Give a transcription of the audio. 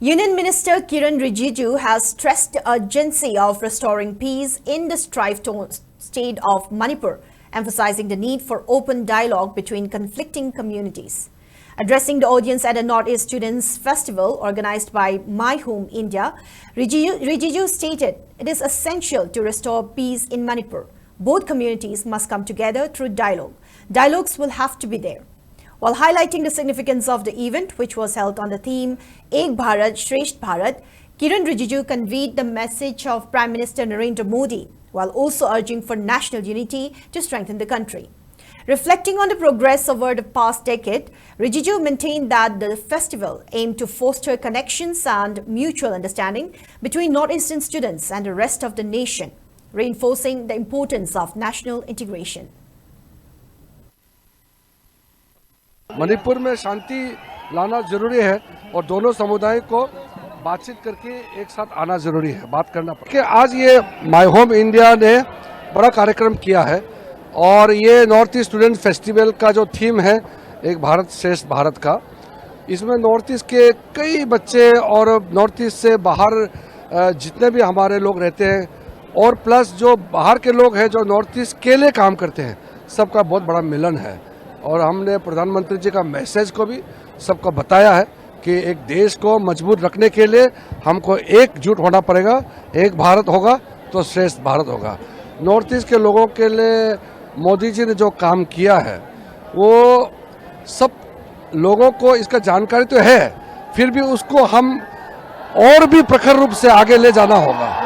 Union Minister Kiren Rijiju has stressed the urgency of restoring peace in the strife-torn state of Manipur, emphasizing the need for open dialogue between conflicting communities. Addressing the audience at a Northeast Students' Festival organized by My Home India, Rijiju stated it is essential to restore peace in Manipur. Both communities must come together through dialogue. Dialogues will have to be there. While highlighting the significance of the event, which was held on the theme Ek Bharat, Shresth Bharat, Kiren Rijiju conveyed the message of Prime Minister Narendra Modi, while also urging for national unity to strengthen the country. Reflecting on the progress over the past decade, Rijiju maintained that the festival aimed to foster connections and mutual understanding between Northeastern students and the rest of the nation, reinforcing the importance of national integration. Manipur में शांति लाना जरूरी है और दोनों समुदाय को बातचीत करके एक साथ आना जरूरी है, बात करना पड़ेगा। आज ये माय होम इंडिया ने बड़ा कार्यक्रम किया है और ये नॉर्थ ईस्ट स्टूडेंट फेस्टिवल का जो थीम है एक भारत श्रेष्ठ भारत का, इसमें नॉर्थ ईस्ट के कई बच्चे और नॉर्थ ईस्ट से बाहर जितने भी हमारे लोग रहते हैं और प्लस जो बाहर के लोग हैं जो नॉर्थ ईस्ट के लिए काम करते हैं, सबका बहुत बड़ा मिलन है। और हमने प्रधानमंत्री जी का मैसेज को भी सबको बताया है कि एक देश को मजबूत रखने के लिए हमको एकजुट होना पड़ेगा, एक भारत होगा तो श्रेष्ठ भारत होगा। नॉर्थ ईस्ट के लोगों के लिए मोदी जी ने जो काम किया है वो सब लोगों को इसका जानकारी तो है, फिर भी उसको हम और भी प्रखर रूप से आगे ले जाना होगा।